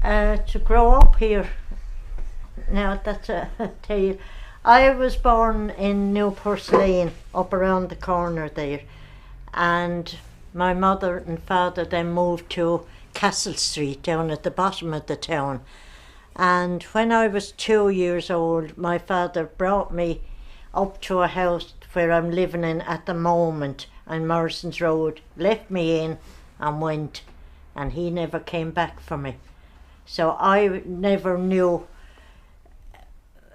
To grow up here. Now that's a tale. I was born in New Lane, up around the corner there, and my mother and father then moved to Castle Street down at the bottom of the town. And when I was 2 years old, my father brought me up to a house where I'm living in at the moment on Morrison's Road, left me in and went, and he never came back for me. So I never knew,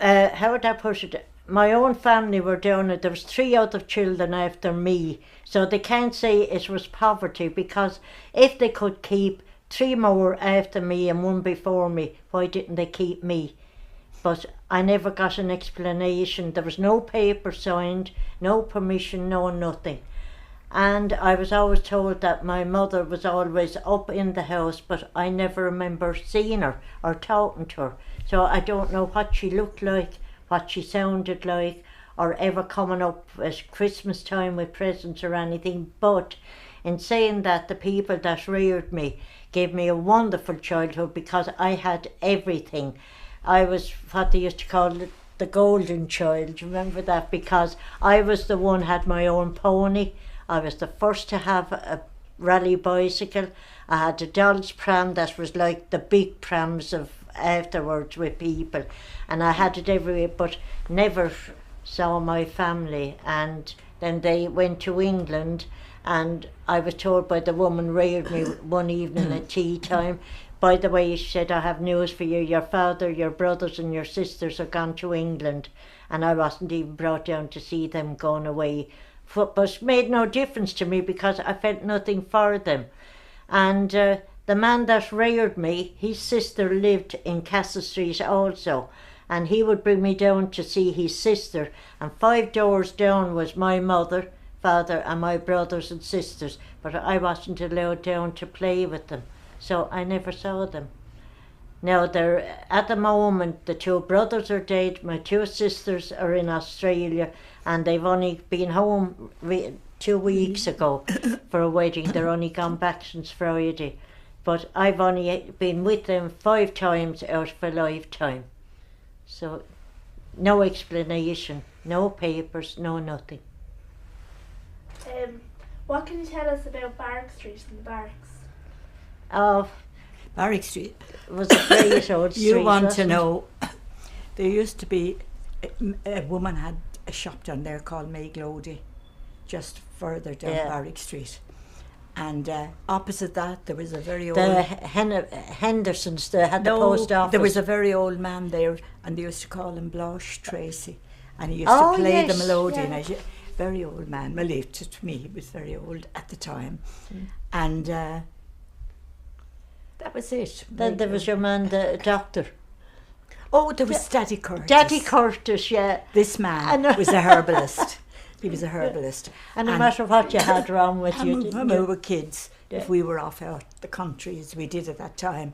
how would I put it, my own family were down there. There was 3 other children after me, so they can't say it was poverty, because if they could keep 3 more after me and 1 before me, why didn't they keep me? But I never got an explanation. There was no paper signed, no permission, no nothing. And I was always told that my mother was always up in the house, but I never remember seeing her or talking to her. So I don't know what she looked like, what she sounded like, or ever coming up at Christmas time with presents or anything. But in saying that, the people that reared me gave me a wonderful childhood, because I had everything. I was what they used to call it, the golden child. Remember that? Because I was the one had my own pony. I was the first to have a rally bicycle. I had a doll's pram that was like the big prams of afterwards with people, and I had it everywhere, but never saw my family. And then they went to England, and I was told by the woman reared me one evening at tea time, by the way, she said, I have news for you. Your father, your brothers and your sisters are gone to England. And I wasn't even brought down to see them going away. But it made no difference to me, because I felt nothing for them. And the man that reared me, his sister lived in Castle Street also. And he would bring me down to see his sister. And 5 doors down was my mother, father and my brothers and sisters. But I wasn't allowed down to play with them. So I never saw them. Now they're, at the moment, the 2 brothers are dead, my 2 sisters are in Australia, and they've only been home 2 weeks ago for a wedding. They're only gone back since Friday. But I've only been with them 5 times out of a lifetime. So no explanation, no papers, no nothing. What can you tell us about Barrack Street and the Barracks? Oh, Barrack Street was a great old street. You want to know, there used to be, a woman had a shop down there called May Glody, just further down Barrack Street. And opposite that, there was a very old... The Hendersons, they had the post office. There was a very old man there, and they used to call him Blanche Tracy. And he used to play the melodeon. Yeah. Very old man, well, to me, he was very old at the time. And that was it. Then there was your man, the doctor. Oh, there was Daddy Curtis. Daddy Curtis, yeah. This man was a herbalist. He was a herbalist. And no matter what you had wrong with you, when we were kids, if we were off out the country, as we did at that time,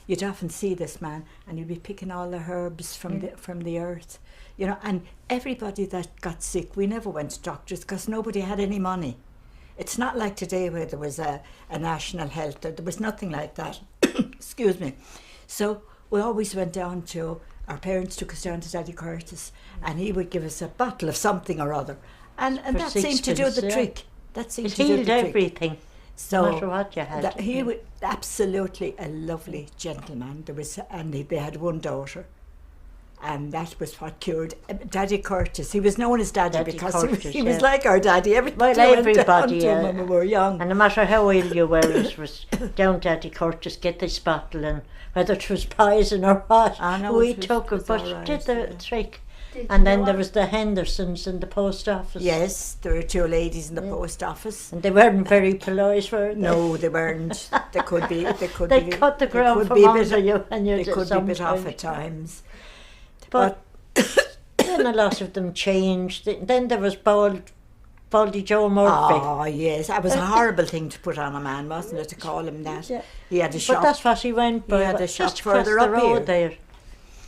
you'd often see this man, and he'd be picking all the herbs from the earth, you know. And everybody that got sick, we never went to doctors because nobody had any money. It's not like today where there was a national health. There was nothing like that. Excuse me. So we always went down to, our parents took us down to Daddy Curtis, and he would give us a bottle of something or other. And that seemed to do the trick. That seemed to do the trick. It healed everything. So no matter what you had. He was absolutely a lovely gentleman. They had 1 daughter. And that was what cured Daddy Curtis. He was known as Daddy because Curtis, he was like our daddy. Everybody went down to him when we were young. And no matter how ill you were, it was down Daddy Curtis, get this bottle, and whether it was poison or what, we took it, but right, did the trick. And then there was the Hendersons in the post office. Yes, there were 2 ladies in the post office. And they weren't very polite, were they? No, they weren't. They could be. They cut the ground from under you, and you they could be a bit off at times. But then a lot of them changed. Then there was Baldy Joe Murphy. Oh, yes. That was a horrible thing to put on a man, wasn't it, to call him that? Yeah. He had a shop. But that's what he went by. He had a shop just further up the road here. There.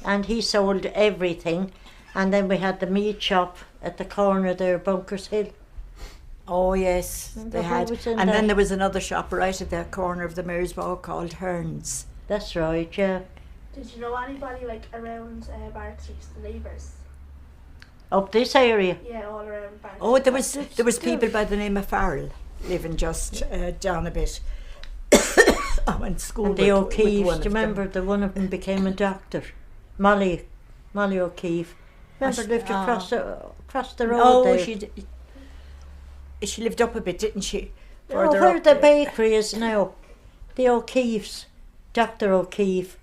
And he sold everything. And then we had the meat shop at the corner there, Bunkers Hill. Oh, yes, they had. And then there was another shop right at the corner of the Mayor's Walk called Hearns. That's right, yeah. Did you know anybody like around Barrack Street, the neighbours? Up this area. Yeah, all around Barrack. Oh, there was people by the name of Farrell living just down a bit. I went to school And the with O'Keefes, one do you of them. remember the one of them became a doctor? Molly O'Keefe. Remember lived across the road Oh, there. she lived up a bit, didn't she? Oh, Further where up the there. bakery is now. The O'Keefes. Dr. O'Keefe.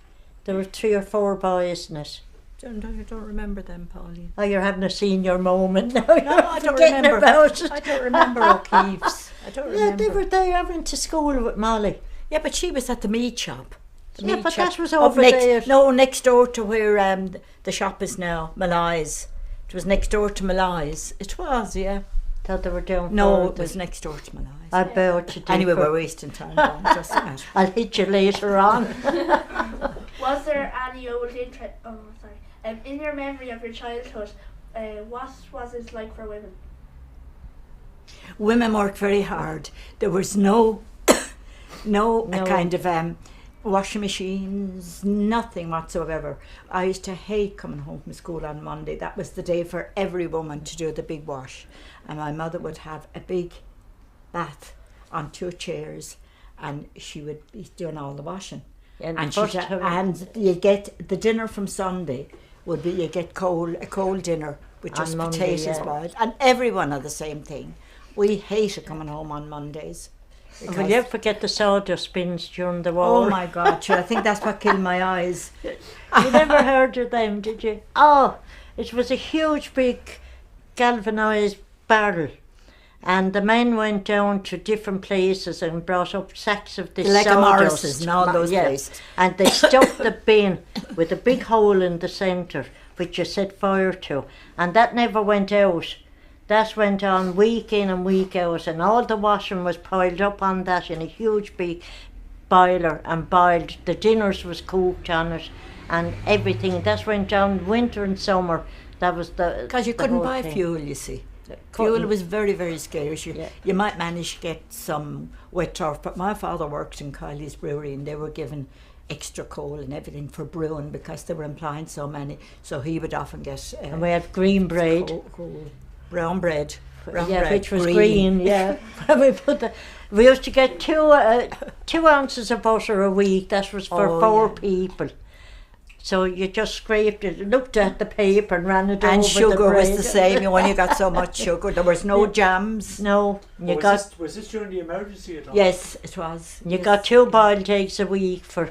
There were 3 or 4 boys in it. I don't remember them, Pauline. Oh, you're having a senior moment now. No, I don't Forgetting remember. about it. I don't remember O'Keefe's. I don't Yeah, remember. they were there. I went to school with Molly. Yeah, but she was at the meat shop. The Yeah, meat but shop that was up over next, there. No, next door to where the shop is now, Malai's. It was next door to Malai's. It was, yeah. Thought they were down No, further. it was next door to Malai's. I bet you did. Anyway, we're wasting time. Going, just a minute. I'll hit you later on. Was there any old interest? Oh, sorry. In your memory of your childhood, what was it like for women? Women worked very hard. There was no No. kind of washing machines, nothing whatsoever. I used to hate coming home from school on Monday. That was the day for every woman to do the big wash. And my mother would have a big bath on 2 chairs and she would be doing all the washing. And you get the dinner from Sunday would be, you get a cold dinner with On just Monday, potatoes yeah. boiled, and everyone had the same thing. We hated coming home on Mondays. Will because- you ever forget the sawdust bins during the war? Oh my God, sure, I think that's what killed my eyes. You never heard of them, did you? Oh, it was a huge big galvanised barrel. And the men went down to different places and brought up sacks of this Like a sawdust. Morris's and all those Yeah. places. And they stuffed the bin with a big hole in the centre, which you set fire to. And that never went out. That went on week in and week out, and all the washing was piled up on that in a huge big boiler and boiled. The dinners was cooked on it and everything. That went on winter and summer. That was the Because you the couldn't whole buy thing. fuel, you see. Couldn't. Fuel was very, very scarce. Yeah. You might manage to get some wet turf, but my father worked in Kylie's brewery and they were given extra coal and everything for brewing because they were employing so many. So he would often get And we had green bread. brown bread. Brown Yeah, bread, which was green, yeah. We used to get 2 ounces of butter a week. That was for Oh, 4 yeah. people. So you just scraped it, looked at the paper and ran it And over sugar the bread. was the same. You only got so much sugar. There was no jams. No, you Was this during the emergency at all? Yes, it was. you Yes. got 2 boiled eggs a week for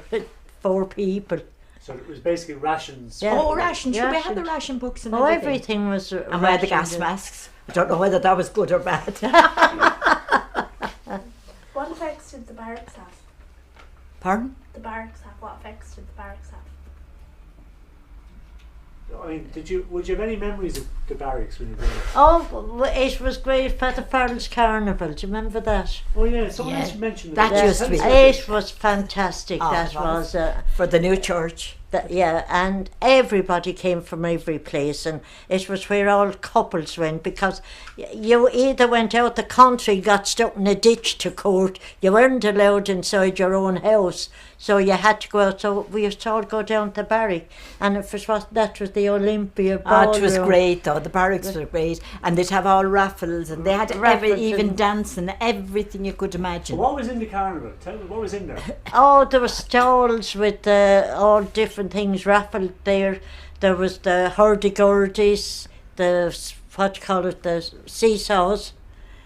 4 people. So it was basically rations. Yeah. Oh, rations. We had the Rations. ration books and Oh, everything. everything was And we had the gas rationed. masks. I don't know whether that was good or bad. What effects did the barracks have? Pardon? The barracks have. What effects did the barracks have? I mean, would you have any memories of the barracks when you were there? Oh, it was great for the Farrell's Carnival. Do you remember that? Oh yeah, someone Yeah. else mentioned That it. used to be- It was fantastic. Oh, that it was. was. For the new church. Yeah, and everybody came from every place, and it was where all couples went, because you either went out the country, got stuck in a ditch to court, you weren't allowed inside your own house, so you had to go out. So we used to all go down to Barrack, and that was the Olympia ballroom. Oh, it was great though. The barracks were great, and they'd have all raffles, and they had Raffles even and- dancing, everything you could So imagine. what was in the carnival? Tell me, what was in there? Oh, there were stalls with all different things raffled there. There was the hurdy-gurdies, the the seesaws,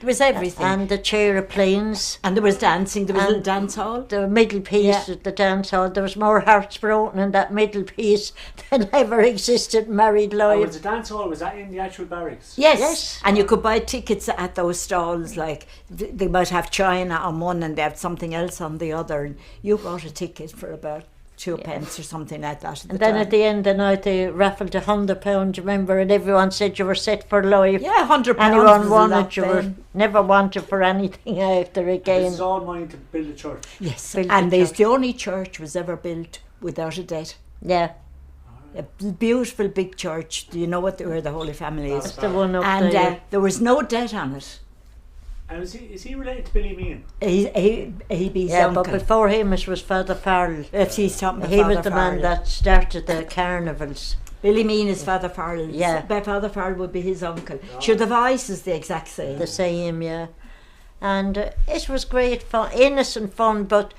There was everything, and the chair-planes. and there was dancing. There was a and little dance hall. The middle piece Yeah. of the dance hall. There was more hearts broken in that middle piece than ever existed in married Oh, life. was the dance hall, was that in the actual barracks? Yes. Yes. And you could buy tickets at those stalls. Like they might have China on one, and they have something else on the other. And you bought a ticket for about 2 pence or something like that. And then at the end of the night they raffled £100, remember, and everyone said you were set for life. yeah, £100. Anyone was a wanted, lot you were then. never wanted for anything after This again. is all money to build a church. Yes, Built and the it's church. the only church was ever built without a debt. Yeah, A beautiful big church. Do you know where the Holy Family is? that's the one up And there. there was no debt on it. And is he related to Billy Meehan? He's Yeah, uncle. but before him it was Father Farrell. If he's talking about He Father was the Farrell. man that started the carnivals. Billy Mean is Father Farrell. Yeah. Father Farrell would be his uncle. Sure, the voice is the exact same. The same, yeah. And it was great fun, innocent fun, but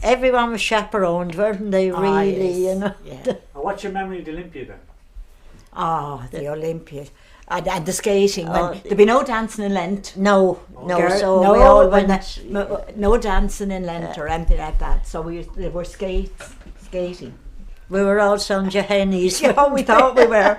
everyone was chaperoned, weren't they, really, yes. you know? Yeah. And what's your memory of the Olympia then? Oh, the Olympia. And the skating. Oh, There'd be no dancing in Lent. No, Girl, so no, we all when went. no dancing in Lent or anything like that. So there were skating. We were all Sonja Hennies. Yeah, we thought we were.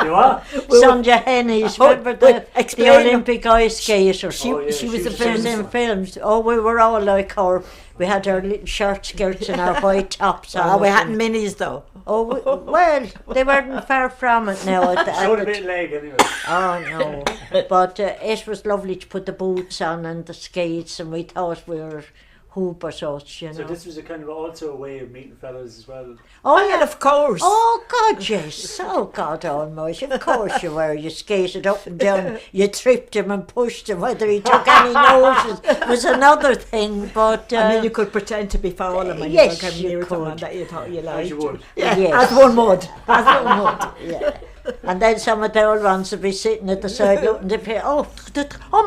You are? Sonja Hennies, remember the Olympic ice skater? She was She a was famous in films. Oh, we were all like her. We had our little short skirts and our white tops on. Oh, we us hadn't and- minis though. Oh, well, they weren't far from it now. Showed a bit of leg anyway. Oh no, but it was lovely to put the boots on and the skates, and we thought we were hoopers, you know. So this was a kind of also a way of meeting fellas as well. Oh yeah, of course. oh God, yes, oh God almighty, of course you were. You skated up and down, you tripped him and pushed him. Whether he took any notice was another thing, but I mean, you could pretend to be falling when yes, you were coming you near someone could. that you thought you As liked. you would. Yeah, Yes. as one would. As one would. yeah. And then some of the old ones would be sitting at the side looking to pay. Oh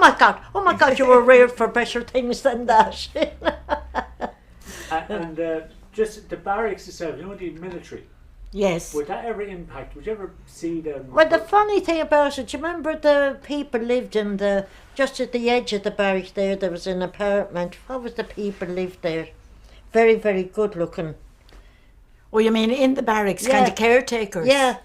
my God, you were reared for better things than that. And just the barracks itself, you know, the military, Yes. would that ever impact? Would you ever see them? Well, the funny thing about it, do you remember the people lived in just at the edge of the barracks there was an apartment. What was the people lived there? Very, very good looking. Oh, you mean in the barracks, Yeah. kind of caretakers? Yeah.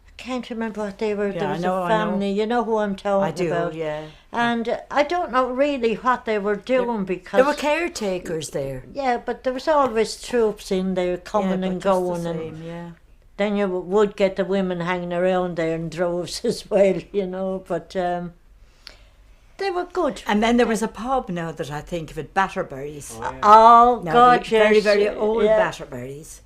I can't remember what they were. Yeah, There I was know, a I know. family, you know who I'm talking I do, about. yeah. And I don't know really what they were doing because... There were caretakers there. Yeah, but there was always troops in there coming Yeah, and but just the going, and same, yeah. then you would get the women hanging around there in droves as well, you know. But they were good. And then there was a pub now that I think of it, Batterberries. Oh, yeah. Oh Now, God, the very, yes, very old yeah. Batterberries.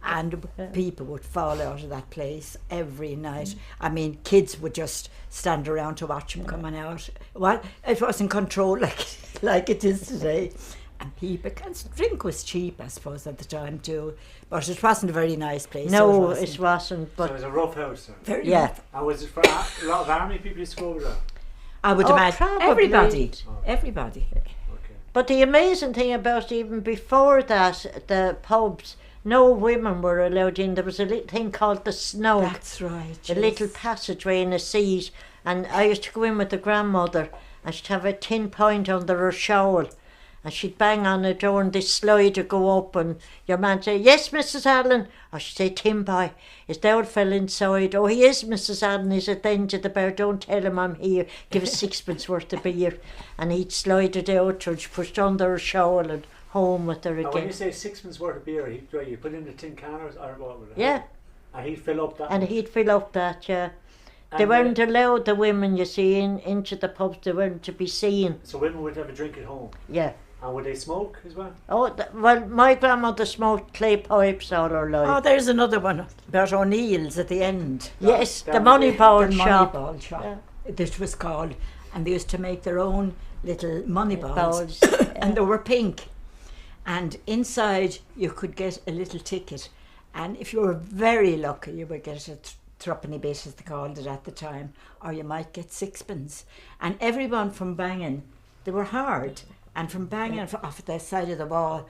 And people would fall out of that place every night. I mean, kids would just stand around to watch them coming out. Well, it wasn't controlled like it is today. And people, cause drink was cheap, I suppose, at the time too. But it wasn't a very nice place. No, so it wasn't. So it But was a rough house. Then. very yeah. rough. And was it for a lot of army people used to go over there? I would Oh, imagine probably. everybody. Oh. Everybody. Okay. But the amazing thing about even before that, the pubs, no women were allowed in. There was a little thing called the snog. That's right. A little passageway in a seat, and I used to go in with the grandmother, and she'd have a tin point under her shawl, and she'd bang on the door, and this slide would go up, and your man say, "Yes, Mrs. Allen," or she'd say, "Tim boy, is the old fella inside?" "Oh, he is, Mrs. Allen, he's at the end of the bar, don't tell him I'm here, give us sixpence worth of beer," and he'd slide it out, and she pushed under her shawl, and home with her And when again. you say sixpence worth of beer, you put in the tin can or what would it? Yeah, And he'd fill up that. and much. he'd fill up that, yeah. They And, weren't allowed, the women, you see, into the pubs. They weren't to be seen. So women would have a drink at home. Yeah. And would they smoke as well? Oh, well, my grandmother smoked clay pipes all her life. Oh, there's another one about O'Neill's at the end. Yes, the down money the- ball The shop. money ball shop. Yeah. This was called, and they used to make their own little money balls, Balls, and they were pink. And inside you could get a little ticket, and if you were very lucky, you would get a threepenny bit, as they called it at the time, or you might get sixpence. And everyone from Bangin, they were hard. And from banging off the side of the wall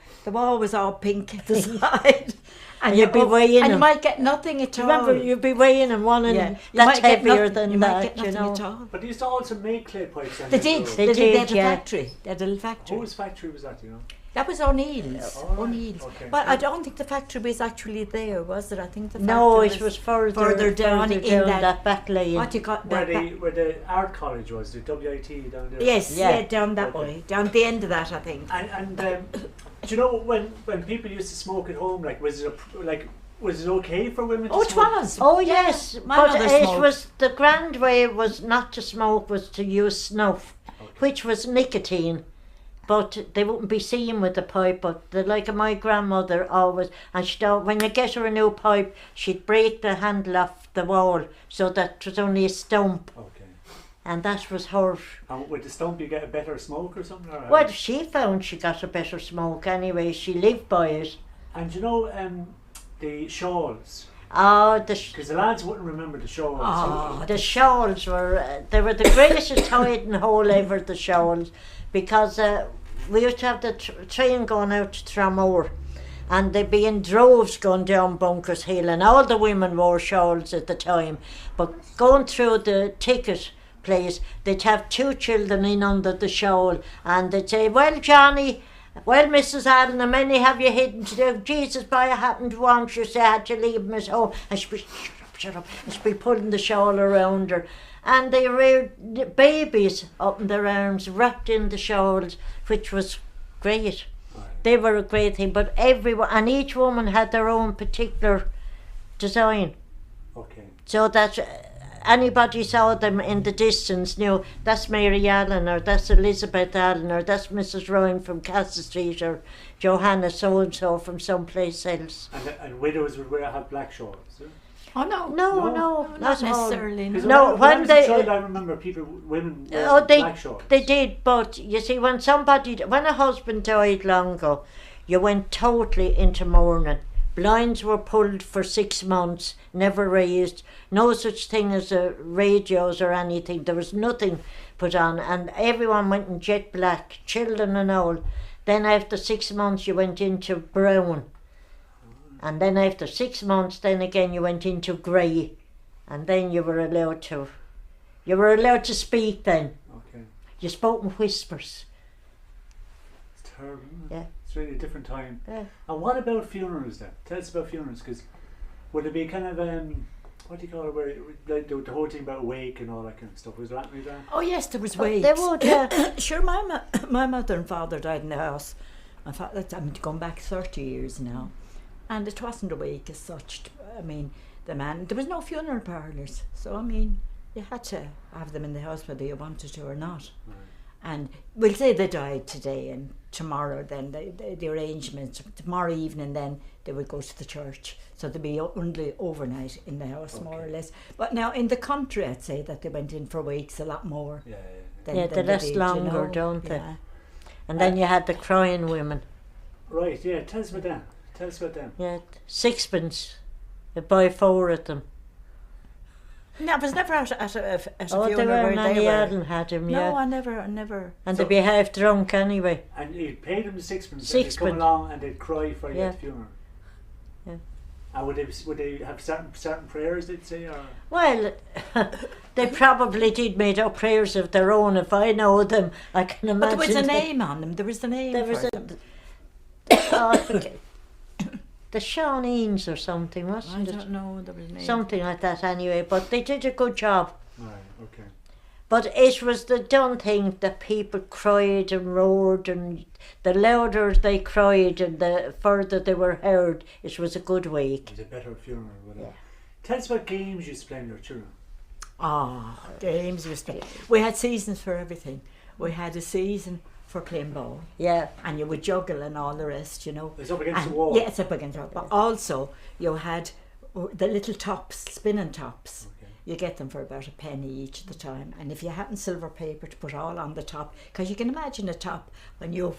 was all pink at the side. And You'd be weighing and you them. might get nothing at all. Remember, you'd be weighing and one, and Yeah, you that's might get heavier nothing- than you might that, get you nothing know. at all. But they used to also make clay pipes. then They as did. well. They They did, had a yeah. factory. They had a little factory. Whose factory was that, do you know? That was O'Neill's. Oh, right. O'Neill's. Okay. But I don't think the factory was actually there, was it? I think the factory No, it was further down in that back lane. What you got? Where That, where the art college was, the WIT down there. yes, Yeah. yeah, down that Okay. way, down the end of that, I think. And do you know when people used to smoke at home, like was it was it okay for women to Oh, it smoke? was. Oh yes, my but mother it smoked. was the grand way was not to smoke, was to use snuff, which was nicotine. But they wouldn't be seen with the pipe. But like my grandmother always, and when you get her a new pipe, she'd break the handle off the wall so that it was only a stump. Okay. and that was her. And with the stump, you get a better smoke or something? Or Well, she found she got a better smoke anyway. She lived by it. And you know, the shawls. Oh, Because the lads wouldn't remember the shawls. the shawls were they were the greatest hiding hole ever. The shawls, because we used to have the train going out to Tramore, and they'd be in droves going down Bunkers Hill, and all the women wore shawls at the time. But going through the ticket place, they'd have 2 children in under the shawl, and they'd say, "Well, Johnny, well, Mrs. Allen, how many have you hidden today? Jesus, boy, I happened once, you say, I had to leave him at home." And she'd be, shut up, and she'd be pulling the shawl around her. And they reared babies up in their arms, wrapped in the shawls, which was great. They were a great thing, but everyone, and each woman had their own particular design. Okay. So that anybody saw them in the distance knew that's Mary Allen, or that's Elizabeth Allen, or that's Mrs. Ryan from Castle Street, or Johanna so-and-so from someplace else. And widows would have black shawls, yeah? Oh no, No, not not necessarily. Because No, when I when was they- a child, I remember women wearing Oh, black shawls. they did, but you see, when a husband died long ago, you went totally into mourning. Blinds were pulled for 6 months, never raised. No such thing as radios or anything. There was nothing put on, and everyone went in jet black, children and all. Then after 6 months, you went into brown, and then after 6 months, then again you went into grey, and then you were allowed to speak. Then Okay. you spoke in whispers. It's terrible, isn't it? Yeah. It's really a different time. Yeah. And what about funerals then? Tell us about funerals, because would it be kind of, what do you call it, where like the whole thing about wake and all that kind of stuff? Was there anything like that? Oh yes, there was But wakes. they would, yeah. Sure, my mother and father died in the house. My father, I'm going back 30 years now, and it wasn't a wake as such. I mean, there was no funeral parlours, so I mean, you had to have them in the house whether you wanted to or not. Right. And we'll say they died today, and tomorrow then the arrangements, tomorrow evening then they would go to the church, so they'd be only overnight in the house, more or less. But now in the country, I'd say that they went in for wakes a lot more. Yeah. than Yeah, they they last did, you longer, know. don't they? Yeah. And then you had the crying women. Right, yeah, tell us about them. Tell us about them. Yeah, 6pence. You'd buy 4 of them. No, I was never at a Oh, funeral they were, where Nanny they were. Allen had him, yeah. No, I never. And So- they'd be half drunk anyway. And you paid them the 6pence, and they'd Sixpence. come along and they'd cry for you Yeah. at the funeral. Yeah. And would they have certain prayers they'd say, or? Well, they probably did made up prayers of their own. If I know them, I can But imagine. there was a that- name on them. There was the name There was for a. them. Oh, I forget. The Shawneens or something, I wasn't it? don't know. There was a name. Something like that anyway. But they did a good job. Right, okay. But it was the done thing that people cried and roared, and the louder they cried and the further they were heard, it was a good wake. It was a better funeral, whatever. Yeah. Tell us what games you used to play with your children. Games was we had seasons for everything. We had a season for playing ball, Yeah. and you would juggle and all the rest, you know. It's up against And- the wall. Yeah, it's up against the wall. But also you had the little tops, spinning tops. Okay. You get them for about a penny each at the time, and if you hadn't silver paper to put all on the top, because you can imagine a top when you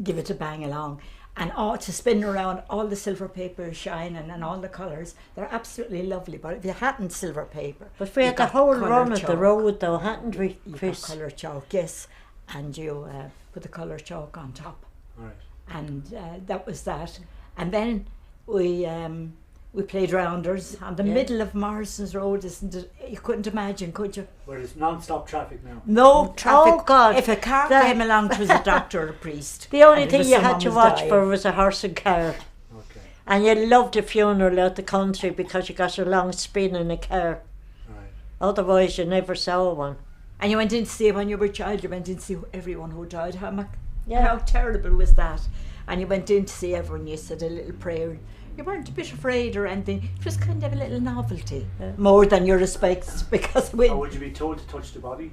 give it a bang along, and all to spin around, all the silver paper is shining and all the colours, they're absolutely lovely. But if you hadn't silver paper, But we you had the got whole colour run of the chalk. road though, hadn't we, You got Chris? colour chalk, yes, and you put the colour chalk on top, Right. and that was that. And then we played rounders on the Yeah. middle of Morrison's Road. Isn't it? You couldn't imagine, could you? Where there's non-stop traffic now. No traffic. Oh, God. If a car That- came along, it was a doctor or a priest. The only And it thing was you someone had to was watch dying. for was a horse and car. Okay. And you loved a funeral out the country because you got a long spin in a car. Right. Otherwise you never saw one. And you went in to see, when you were a child, you went in to see everyone who died. How Yeah. terrible was that? And you went in to see everyone, you said a little prayer. You weren't a bit afraid or anything. It was kind of a little novelty. Yeah. More than your respects, because we... Or would you be told to touch the body?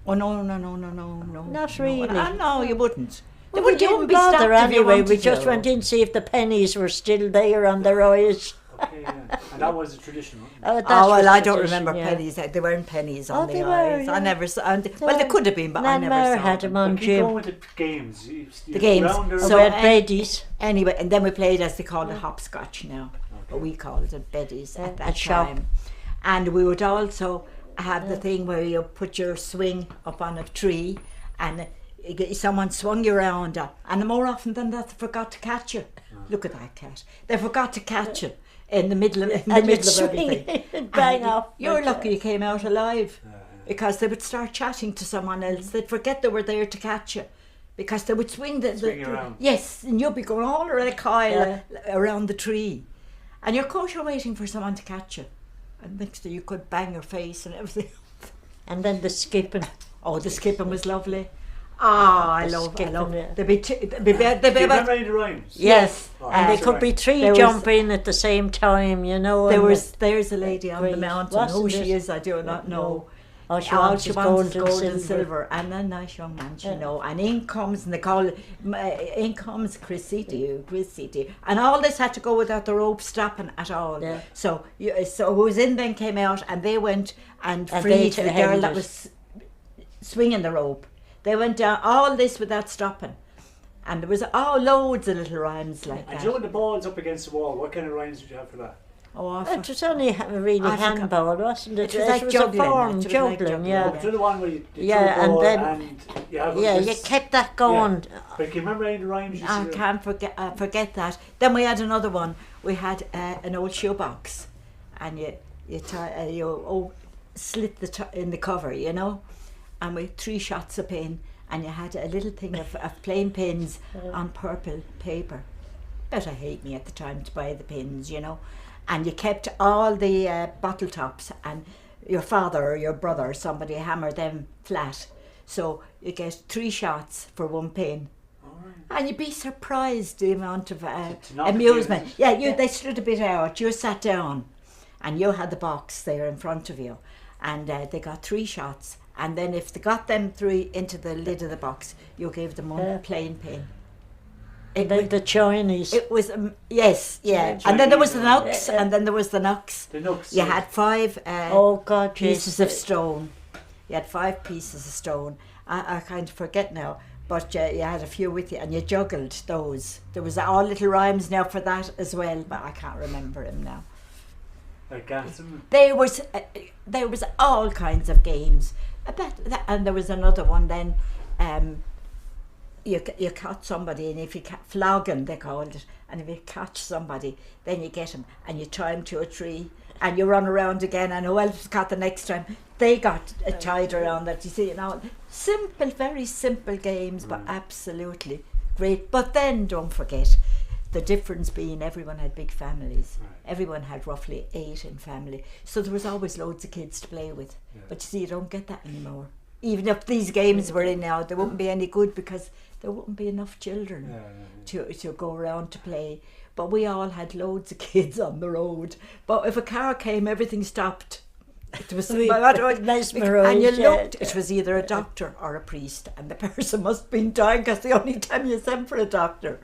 Oh, no. Not No. really. No, you wouldn't. Well, You we wouldn't didn't be stopped bother if you anyway. We wanted just to. went in to see if the pennies were still there on their eyes. Okay. Okay, yeah. And that was a tradition, wasn't it? Oh, that Oh, well, was I don't tradition, remember yeah. pennies. They weren't pennies on Oh, the they were, eyes. I yeah. never saw. Well, they could have been, but I never Nan saw had them. them on But keep going Jim. with the games. The games. round or- So So, we had any- beddies. Anyway, and then we played as they called it hopscotch now, but Okay. we called it beddies at that shop. time. And we would also have the thing where you put your swing up on a tree, and someone swung you around, and more often than that, they forgot to catch you. Look at that cat! They forgot to catch you in the middle of And you'd everything. swing and bang And off. You're lucky you came out alive. Yeah, yeah. Because they would start chatting to someone else. They'd forget they were there to catch you. Because they would swing Swing around. Yes, and you'd be going all around a coil around the tree. And of course you're waiting for someone to catch you. And next thing you could bang your face and everything. And then the skipping. Oh, the skipping was lovely. I love skipping, yeah. They'd be Do you remember any of the rhymes? Yes. Oh, And they that's could right. be three There was- jumping at the same time, you know. There's a lady on the Great. mountain. Wasn't Who she it? is, I do not know. Oh, she All wants she is wants is gold and silver. and a nice young man, you Yeah. know. And in comes, and they call in comes Chrissie dear, and all this had to go without the rope stopping at all. Yeah. So who was in then came out, and they went and And freed they the girl held that it. was swinging the rope. They went down all this without stopping, and there was loads of little rhymes like And that. do you know when the ball's up against the wall, what kind of rhymes did you have for that? Oh, I It was only really I forgot. handball, wasn't it? It was like juggling, a form, it was like juggling, juggling, yeah. Do you know the one where you Yeah, throw a and ball then- and you have Yeah, you this- kept that going. But can you remember any of the rhymes you I used to do? can't forget that. Then we had another one. We had an old shoebox, and you slit in the cover, you know, and with 3 shots of pin, and you had a little thing of plain pins on purple paper. Better hate me at the time to buy the pins, you know, and you kept all the bottle tops, and your father or your brother or somebody hammer them flat, so you get 3 shots for 1 pin. And you'd be surprised the amount of knock the amusement. pins. Yeah, they slid a bit out. You sat down, and you had the box there in front of you, and they got 3 shots. And then if they got them 3 into the lid of the box, you gave them 1 plain pin. And then the Chinese. It was yes, yeah. And then there was the Chinese, nucks, and then there was the nucks. The nooks. You had 5 Oh God, pieces yes. of stone. You had 5 pieces of stone. I kind of forget now, but you had a few with you, and you juggled those. There was all little rhymes now for that as well, but I can't remember them now. Like Gaston. There was all kinds of games. And there was another one then. You caught somebody, and if you flogging they called it, and if you catch somebody, then you get them and you tie them to a tree, and you run around again, and who else caught the next time, they got tied around that. You see, simple, very simple games, but absolutely great. But then don't forget the difference being everyone had big families. Right. Everyone had roughly 8 in family, so there was always loads of kids to play with. Yeah. But you see, you don't get that anymore. Even if these games were in now, they wouldn't be any good because there wouldn't be enough children to go around to play. But we all had loads of kids on the road. But if a car came, everything stopped. It was mesmerised, and you yeah. looked. It was either a doctor or a priest, and the person must have been dying because the only time you sent for a doctor.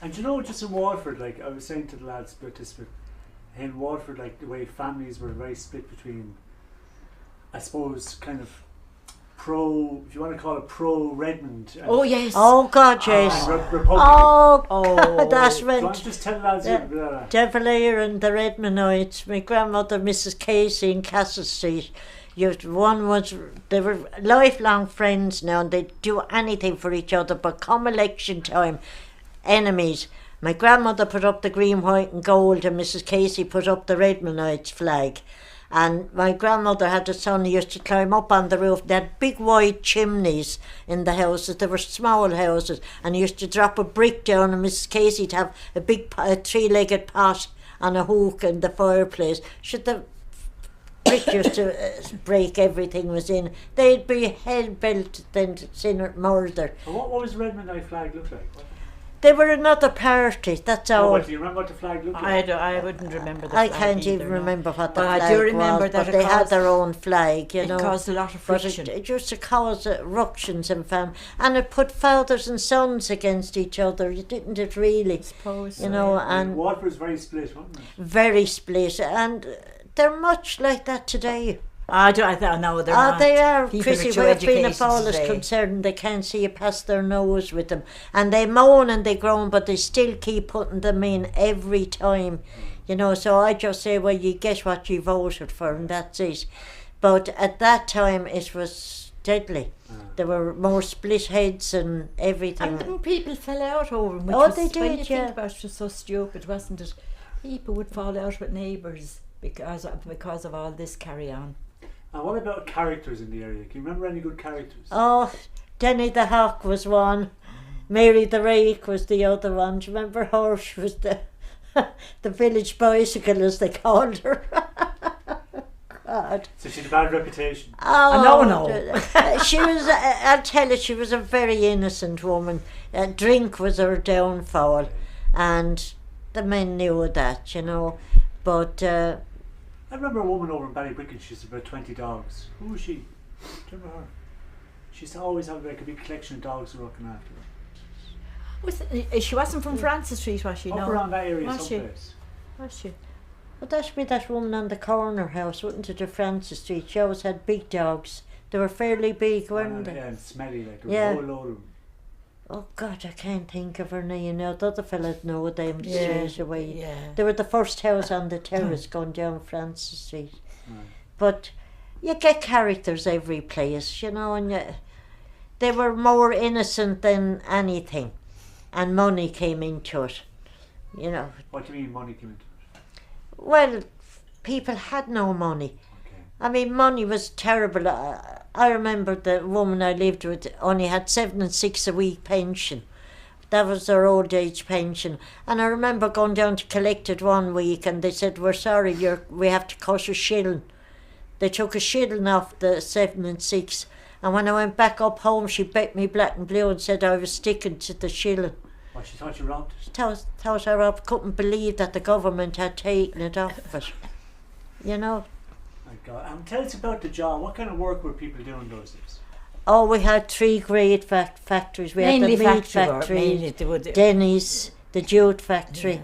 And you know, just in Waterford, like I was saying to the lads about this, but in Waterford, like the way families were very split between, I suppose, kind of if you want to call it pro-Redmond. And, Oh yes. Oh God, yes. and Republican. Oh, Oh. God, that's Do you want meant. to just tell the lads Yeah. about that? Devilier and the Redmondites. My grandmother, Mrs. Casey in Castle Street. They were lifelong friends now, and they'd do anything for each other. But come election time, enemies. My grandmother put up the green, white, and gold, and Mrs. Casey put up the Redmondites flag. And my grandmother had a son who used to climb up on the roof. They had big wide chimneys in the houses. They were small houses, and he used to drop a brick down, and Mrs. Casey'd have a big 3-legged pot on a hook in the fireplace. Should the brick used to break, everything was in. They'd be hell-bent then to sin murder. And what was the Redmondite flag look like? They were another party, that's Oh, all. what, do you remember what the flag looked like? I wouldn't remember the I flag can't either, even no. remember what the But flag I do remember was, that but it they had caused- their own flag, you It know. caused a lot of But friction. it used to cause ructions in family, and it put fathers and sons against each other. You didn't it really? Suppose You so, know, yeah. and Waterford's very split, wasn't it? very split, and they're much like that today. I know they're not. They are. People Chrissie, are too where Fianna educated Fáil is today. concerned, they can't see you past their nose with them. And they moan and they groan, but they still keep putting them in every time. You know, so I just say, well, you get what you voted for, and that's it. But at that time, it was deadly. There were more split heads and everything. And then people fell out over them. Which Oh, was, they when you did, think yeah. about it, it was so stupid, wasn't it? People would fall out with neighbours because of all this carry on. And what about characters in the area? Can you remember any good characters? Oh, Denny the Hawk was one. Mary the Rake was the other one. Do you remember her? She was the village bicycle, as they called her. God. So she had a bad reputation. Oh, no. She was, I'll tell you, she was a very innocent woman. Drink was her downfall, and the men knew that, you know. But I remember a woman over in Ballybricken, she used about 20 dogs. Who was she? Do you remember her? She used to always have like a big collection of dogs looking after her. She wasn't from Francis Street, was she? Up No. around that area Was she? someplace. Was she? well, that'd be that woman on the corner house, wouldn't it, to Francis Street? She always had big dogs. They were fairly big, weren't they? Yeah, and smelly, like there was Yeah. a whole load of them. Oh God, I can't think of her name now. The other fellas know them straight away. Yeah. They were the first house on the terrace going down Francis Street. Right. But you get characters every place, you know, and they were more innocent than anything, and money came into it, you know. What do you mean money came into it? Well, people had no money. Okay. I mean, money was terrible. I remember the woman I lived with only had 7 and 6 a week pension. That was their old age pension. And I remember going down to collect it one week, and they said, we're sorry, we have to cut a shilling. They took a shilling off the 7 and 6. And when I went back up home, she bet me black and blue and said I was sticking to the shilling. Well, she thought you robbed it. Thought I couldn't believe that the government had taken it off it. You know? My God. And tell us about the job. What kind of work were people doing those days? Oh, we had 3 great factories. We Mainly had the meat factory work, factory, mainly they would- Denny's, the jute factory, Yeah.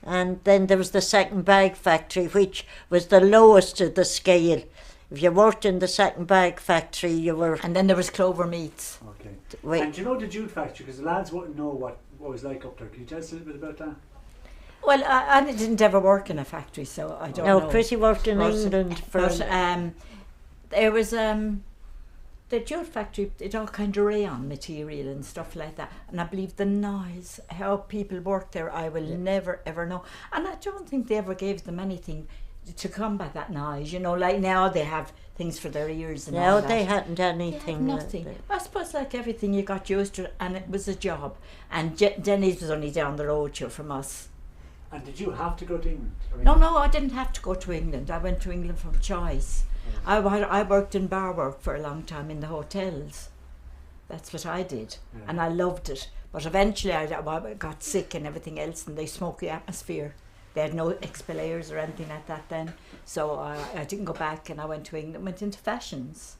and then there was the second bag factory, which was the lowest of the scale. If you worked in the second bag factory, you were... And then there was Clover Meats. Okay. Wait, And do you know the jute factory? Because the lads wouldn't know what it was like up there. Can you tell us a little bit about that? Well, I didn't ever work in a factory, so I don't know. no, Chrissie worked in But- England for... But there was the jute factory, it all kind of rayon material and stuff like that. And I believe the noise, how people work there, I will never ever know. And I don't think they ever gave them anything to combat that noise. You know, like now they have things for their ears and all no, that. they hadn't They had anything. nothing. I suppose like everything, you got used to it, and it was a job. And Denny's was only down the road here from us. And did you have to go to England? I mean, No, I didn't have to go to England. I went to England from choice. I worked in bar work for a long time in the hotels. That's what I did, Yeah. and I loved it. But eventually I got sick and everything else, and they smoky atmosphere. They had no expilators or anything like that then. So I didn't go back, and I went to England, went into fashions.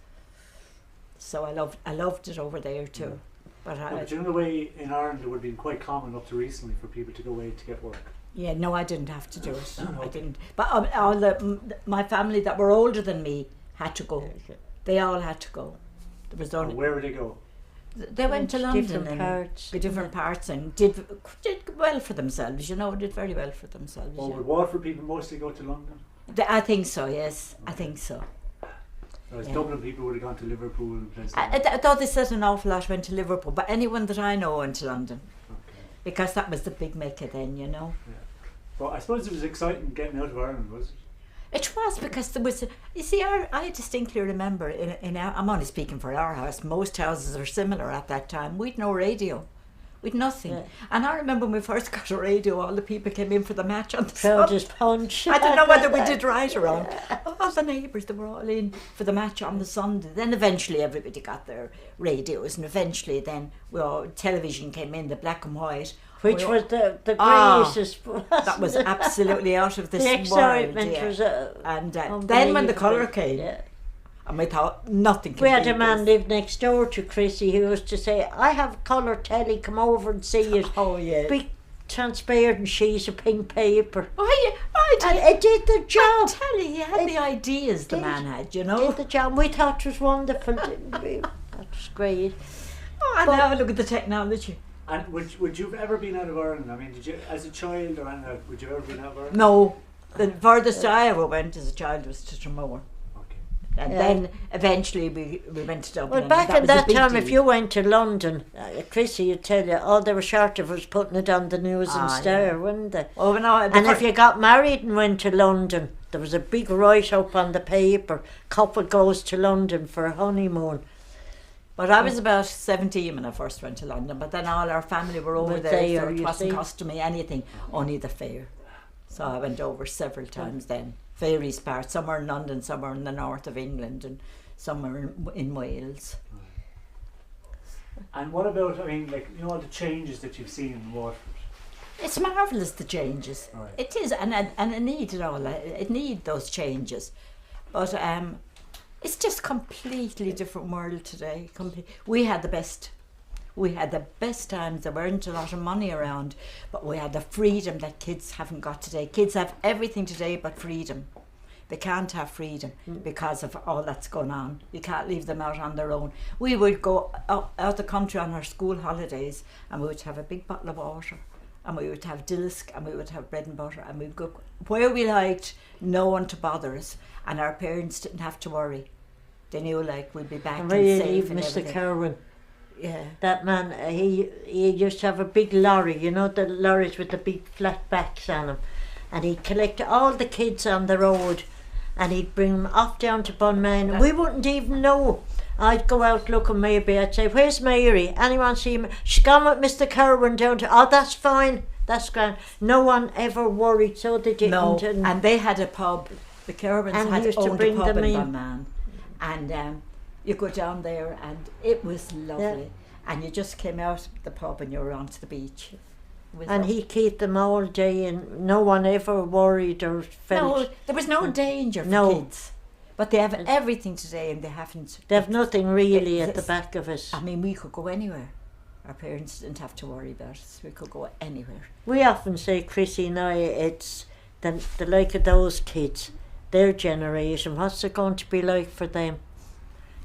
So I loved it over there too. But No, but you know the way in Ireland it would have been quite common up to recently for people to go away to get work. yeah, no, I didn't have to do it. I Okay. didn't. But my family that were older than me had to go. They all had to go. There was And only where would they go? they went to London different and parts. different parts and did well for themselves. You know, did very well for themselves. Or yeah. would Waterford people mostly go to London? I think so. Yes, I think so. Whereas Yeah. Dublin people would have gone to Liverpool and places like that. I thought they said an awful lot went to Liverpool, but anyone that I know went to London Okay. because that was the big Mecca then. You know. But I suppose it was exciting getting out of Ireland, was it? It was because there was, you see, I distinctly remember in our, I'm only speaking for our house, most houses are similar at that time. We'd no radio. With nothing. Yeah. And I remember when we first got a radio, all the people came in for the match on the Proud Sunday. as punch. I don't know whether we did right or wrong. All the neighbours, they were all in for the match on the Sunday. Then eventually everybody got their radios, and eventually then television came in, the black and white. Which was the greatest. That was absolutely out of this the world. excitement Yeah. was And then when the colour came, yeah. and we thought nothing could We had beat a man this. live next door to Chrissie who used to say, I have colour telly, come over and see it. Oh, yeah. Big transparent sheets of pink paper. I And it did the job. tell you, he had the ideas the did. man had, you know. Did the job. We thought it was wonderful, didn't we? That was great. Oh, and now look at the technology. And would you have ever been out of Ireland? I mean, did you, as a child or anything, would you ever been out of Ireland? No, the furthest I ever went as a child was to Tremor. Okay. And Yeah. then eventually we went to Dublin. Well, and back in was a that big time, deal. if you went to London, Chrissie would tell you, all they were short of was putting it on the news and Star, yeah. wouldn't they? Oh, no, And if you got married and went to London, there was a big write-up on the paper, couple goes to London for a honeymoon. But I was about 17 when I first went to London, but then all our family were over Were there, there, so it you wasn't see. costing me anything, only the fare. So I went over several times then. Various parts, somewhere in London, somewhere in the north of England, and somewhere in Wales. And what about, I mean, like, you know, all the changes that you've seen in Waterford? It's marvellous, the changes. Right. It is, and it needed all that. It needed those changes. But it's just completely different world today. We had the best. We had the best times. There weren't a lot of money around, but we had the freedom that kids haven't got today. Kids have everything today but freedom. They can't have freedom because of all that's going on. You can't leave them out on their own. We would go out the country on our school holidays, and we would have a big bottle of water, and we would have dilsk, and we would have bread and butter, and we'd go where we liked, no one to bother us, and our parents didn't have to worry. They knew, like, we'd be back and Really, safe and Mr. everything. Kerwin, Yeah. that man, he used to have a big lorry, you know, the lorries with the big flat backs on them, and he'd collect all the kids on the road, and he'd bring them off down to Bunman. We wouldn't even know. I'd go out looking maybe, I'd say, where's Mary? Anyone see me? She's gone with Mr. Kerwin down to, oh, that's fine, that's grand. No one ever worried, so they didn't. No, and they had a pub. The Kerwins And he had used to owned a bring pub them in in. Bunman, and you go down there, and it was lovely. And you just came out of the pub and you were onto the beach. It was And lovely. he'd keep them all day, and no one ever worried or felt. No, there was no danger for No. kids. But they have everything today, and they haven't. They have nothing really at the It's- back of us. I mean, we could go anywhere. Our parents didn't have to worry about us. We could go anywhere. We often say, Chrissie and I, it's the like of those kids, their generation, what's it going to be like for them?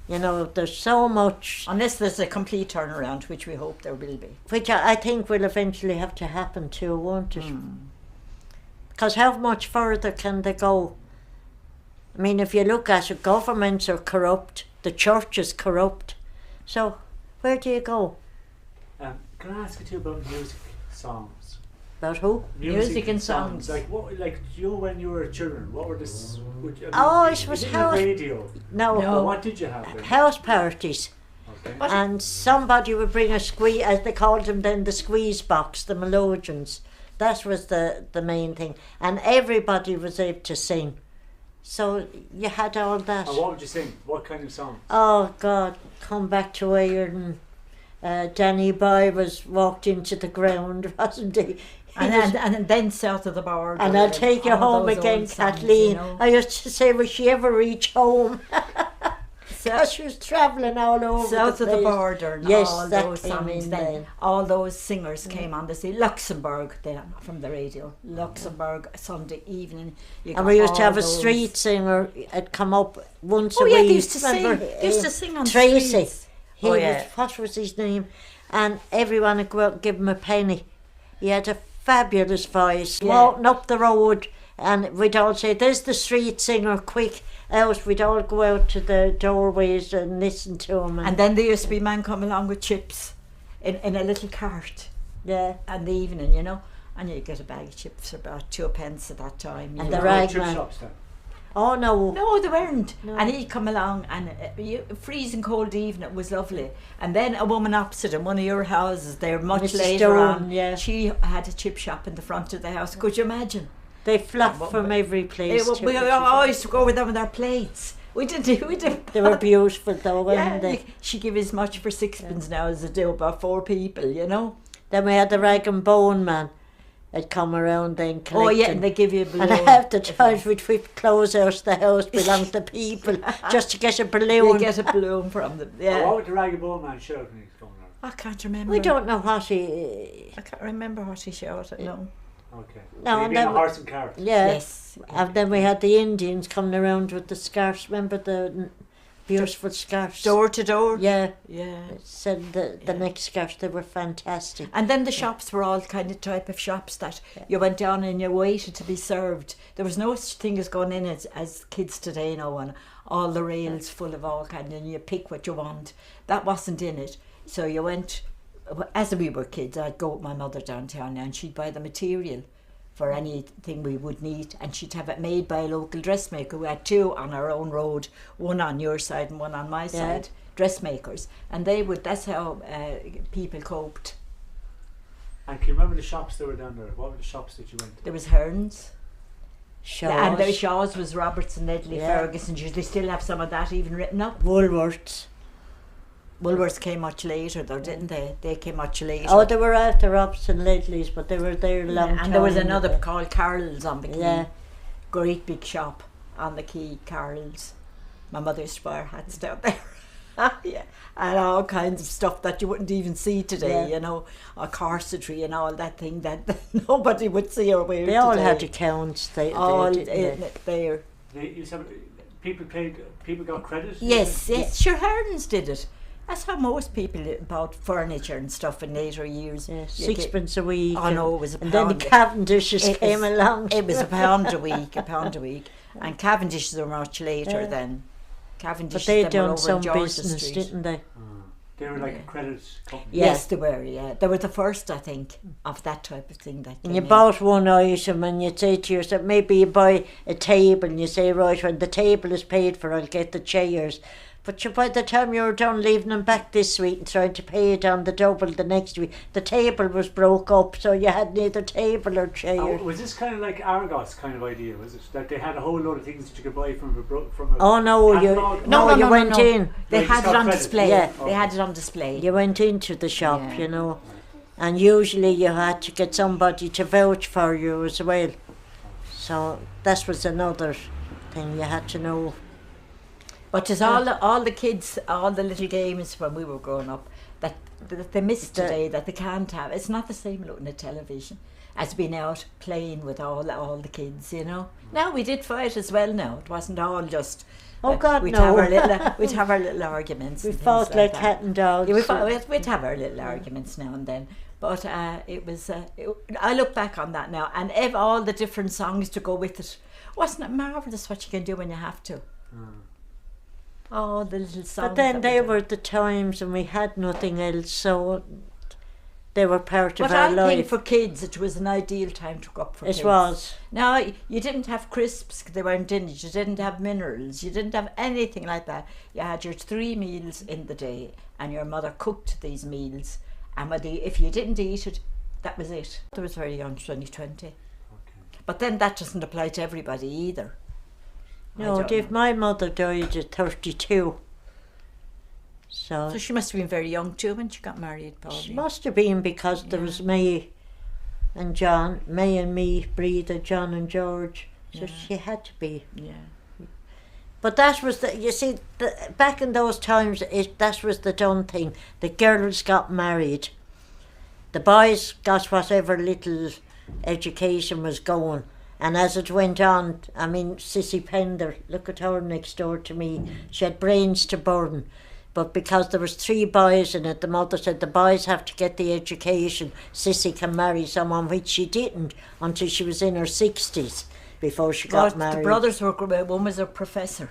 You know, there's so much, Unless there's a complete turnaround, which we hope there will be. which I think will eventually have to happen too, won't it? Because how much further can they go? I mean, if you look at it, governments are corrupt, the church is corrupt. So, where do you go? Can I ask you too about music, songs? About who? Music and songs. Like what? Like you know, when you were children, what were this? Oh, it was you didn't house- have radio. No, No. What did you have then? house parties. Okay. And somebody would bring a squeeze, as they called them then, the squeeze box, the melodeons. That was the main thing. And everybody was able to sing. So you had all that. And what would you sing? What kind of songs? Oh God, come back to Ireland. Danny Boy was walked into the ground, wasn't he? And then south of the border. And I'll take you all home those again, old songs, Kathleen. you know. I used to say, will she ever reach home? So- Because she was travelling all over south the of the place. border and Yes, all that those came songs in then, then. all those singers came on the scene. Luxembourg then from the radio. Luxembourg Sunday evening. You And got we used to all have a those- street singer. Had come up once Oh a yeah, week. they used to sing. Remember, They used to sing on the Tracy. streets. He Oh, yeah. was, what was his name? And everyone would go out and give him a penny. He had a fabulous voice, Yeah. walking up the road, and we'd all say, there's the street singer, quick out. We'd all go out to the doorways and listen to him. And then there used to be men come along with chips in a little cart yeah. in the evening, you know. And you get a bag of chips for about 2 pence at that time. you And know. the What rag chip man. shops then? Oh no. No, they weren't. No. And he'd come along, and freezing cold evening, it was lovely. And then a woman opposite in one of your houses there, much Mrs. later Stone, on, yeah. she had a chip shop in the front of the house. Could you imagine? They flocked from every place. We always to go with them with our plates. We didn't. They were beautiful though, Yeah, weren't they? she give as much for sixpence now as they do about 4 people, you know. Then we had the rag and bone man. I'd come around then collecting. Oh yeah, and they give you a balloon. And half the times we'd whip clothes out of the house belonged to people just to get a balloon. You get a balloon from them. Yeah. Oh, what would the rag and bone man shout when he was coming around? I can't remember. We don't know what he. I can't remember what he shouted. No. Okay. No, So and you'd be then on a horse and cart. Yeah. Yes. And then we had the Indians coming around with the scarves. Remember the beautiful scarves? Door to door. Yeah. Yeah. Said the next scarves, they were fantastic. And then the shops were all kind of type of shops that you went down and you waited to be served. There was no such thing as going in as kids today, you know, and all the rails full of all kind, and you pick what you want. That wasn't in it. So you went, as we were kids, I'd go with my mother downtown and she'd buy the material for anything we would need, and she'd have it made by a local dressmaker. We had 2 on our own road, one on your side and one on my side, dressmakers, and that's how people coped. And can you remember the shops that were down there? What were the shops that you went to? There was Hearns. Shaws. And the Shaws was Robertson, Ledley, Yeah. Ferguson. They still have some of that even written up. Woolworths. Woolworths came much later though, didn't they? They came much later. Oh, they were after Robson Ledley's, but they were there a long time. And there was another called Carol's on the quay. Yeah. Great big shop on the quay, Carol's. My mother used to buy her hats down there. Yeah. And all kinds of stuff that you wouldn't even see today, you know, corsetry and all that thing that nobody would see or wear They all today. had accounts. They all didn't they? there. They used to have, people got credit? Yes, yes, sure, Hearns did it. That's how most people bought furniture and stuff in later years. Yeah, You get- sixpence a week. Oh no, it was a And pound. then the Cavendishes It came was- along. It was a pound a week, And Cavendish's were much later Yeah. then. Cavendish But they were done over some in Georgia business, Street. didn't they? They were like a credit company. Yes, they were, yeah. They were the first, I think, of that type of thing that And came you in. bought one item and you'd say to yourself, maybe you buy a table and you say, right, when the table is paid for, I'll get the chairs. But by the time you were done leaving them back this week and trying to pay it on the double the next week, the table was broke up, so you had neither table or chair. Oh, was this kind of like Argos kind of idea, was it? That they had a whole load of things that you could buy from a Oh no, catalogue? you went in. They Like had it's it got on credit. display. Yeah. They had it on display. You went into the shop, Yeah. you know, and usually you had to get somebody to vouch for you as well. So that was another thing you had to know. But there's all the kids, all the little games when we were growing up that they miss today, that they can't have. It's not the same looking at television as being out playing with all the kids, you know. Now we did fight as well. Now it wasn't all just. Oh God, we'd no. we'd have our little arguments. We and things fought like that. cat and dog. Yeah, we'd have our little arguments now and then. But it was. I look back on that now, and all the different songs to go with it. Wasn't it marvellous what you can do when you have to? Oh, the little songs. But then that they we were the times when we had nothing else, so they were part of But our I life. think for kids it was an ideal time to go up for kids. It was. Now, you didn't have crisps, they weren't in it. You didn't have minerals. You didn't have anything like that. You had your 3 meals in the day, and your mother cooked these meals. And if you didn't eat it, that was it. I was very young, 2020. Okay. But then that doesn't apply to everybody either. No, Dave, my mother died at 32. So she must have been very young too when she got married, Pauline. She must have been, because there was May and John, May and me, Breda, John and George. So she had to be. Yeah. But that was you see, back in those times, that was the done thing. The girls got married. The boys got whatever little education was going. And as it went on, I mean, Sissy Pender, look at her next door to me. She had brains to burn. But because there was 3 boys in it, the mother said the boys have to get the education. Sissy can marry someone, which she didn't until she was in her 60s before she got married. The brothers were, one was a professor.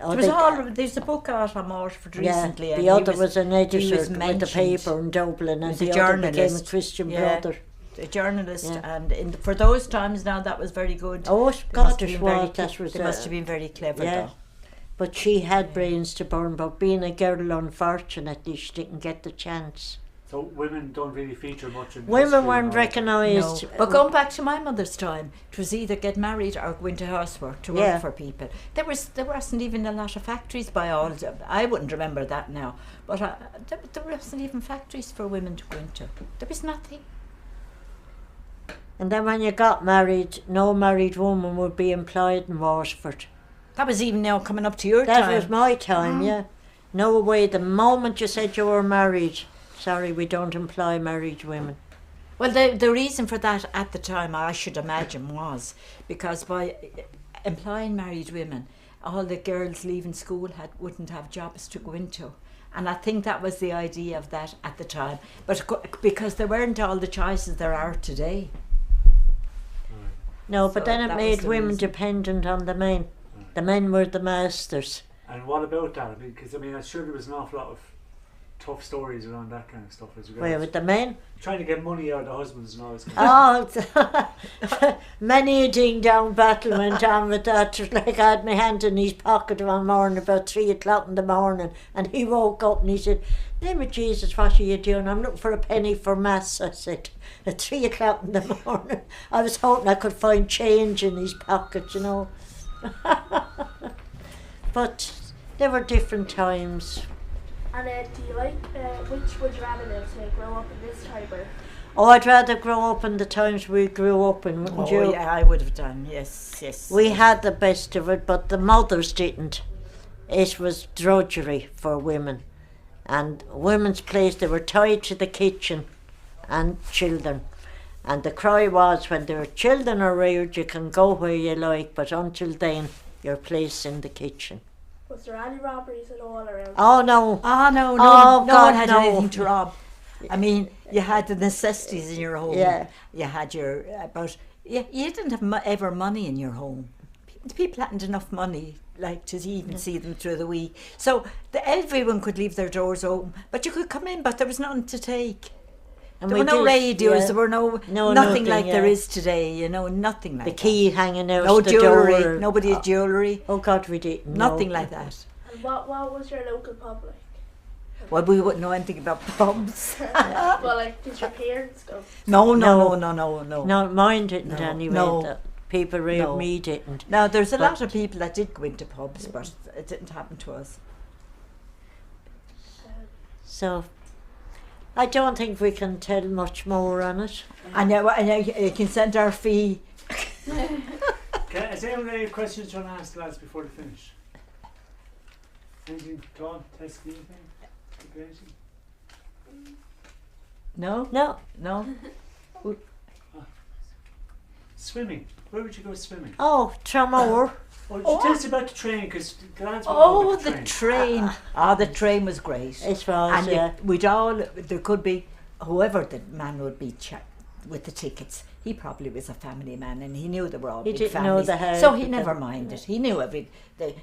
Oh, There's a book out on Waterford recently. Yeah, and the he other was an editor he was with the mentioned. paper in Dublin, and was a the other became a journalist. Christian Yeah. brother. a journalist, Yeah. and for those times now that was very good. Oh, They God, must have it been very was. That was they must have been very clever yeah. though. But she had brains to burn, but being a girl, unfortunately, she didn't get the chance. So women don't really feature much in Women history and weren't all that. recognised. No. But going back to my mother's time, it was either get married or go into housework to work Yeah. for people. There wasn't even a lot of factories by all. I wouldn't remember that now, but there wasn't even factories for women to go into. There was nothing. And then when you got married, no married woman would be employed in Waterford. That was even now coming up to your That time. was my time, yeah. No way, the moment you said you were married, sorry, we don't employ married women. Well, the reason for that at the time, I should imagine, was because by employing married women, all the girls leaving school wouldn't have jobs to go into. And I think that was the idea of that at the time. But because there weren't all the choices there are today. No, So but then it that was made the women reason. dependent on the men. The men were the masters. And what about that? Because I'm sure there was an awful lot of tough stories around that kind of stuff as well. Where with the men? Trying to get money out of the husbands and all this kind of Oh, many a ding dong battle went on with that. Like I had my hand in his pocket one morning about 3 o'clock in the morning, and he woke up and he said, "Name of Jesus, what are you doing? I'm looking for a penny for mass." I said, at 3 o'clock in the morning. I was hoping I could find change in his pocket, you know. But there were different times. And do you like, which would you rather do, to grow up in this time or? Oh, I'd rather grow up in the times we grew up in, wouldn't you? Oh, yeah, I would have done, yes. We had the best of it, but the mothers didn't. It was drudgery for women. And women's place, they were tied to the kitchen and children. And the cry was, when their children are reared, you can go where you like, but until then, you're placed in the kitchen. Was there any robberies at all around? Oh, no. Ah, no, Oh, no God, one had no. anything to rob. I mean, you had the necessities in your home. Yeah. You had your, but you didn't have ever money in your home. People hadn't enough money, like, to even see them through the week. So everyone could leave their doors open, but you could come in, but there was nothing to take. And There we were no did, radios, yeah. there were nothing nothing, like there yeah. is today, nothing like The that. key hanging out No the jewellery, door. nobody had jewellery, Oh, God, we didn't. nothing no. like that. And what was your local pub like? Well, we wouldn't know anything about pubs. Well, like, did your parents go? No. No, mine didn't No, anyway. no. The people around No. me didn't. Now, there's a But- lot of people that did go into pubs, but it didn't happen to us. So, I don't think we can tell much more on it. And now you can send our fee. Is there any questions you want to ask the lads before they finish? Anything at all? Test anything? No? No, No? Swimming. Where would you go swimming? oh, Tramore. Oh, tell us about the train, because the lads won't Oh, know about the train. The train was great. It was, And yeah. there could be, whoever the man would be with the tickets, he probably was a family man and he knew they were all He big didn't know families. the how So he to never do- minded. He knew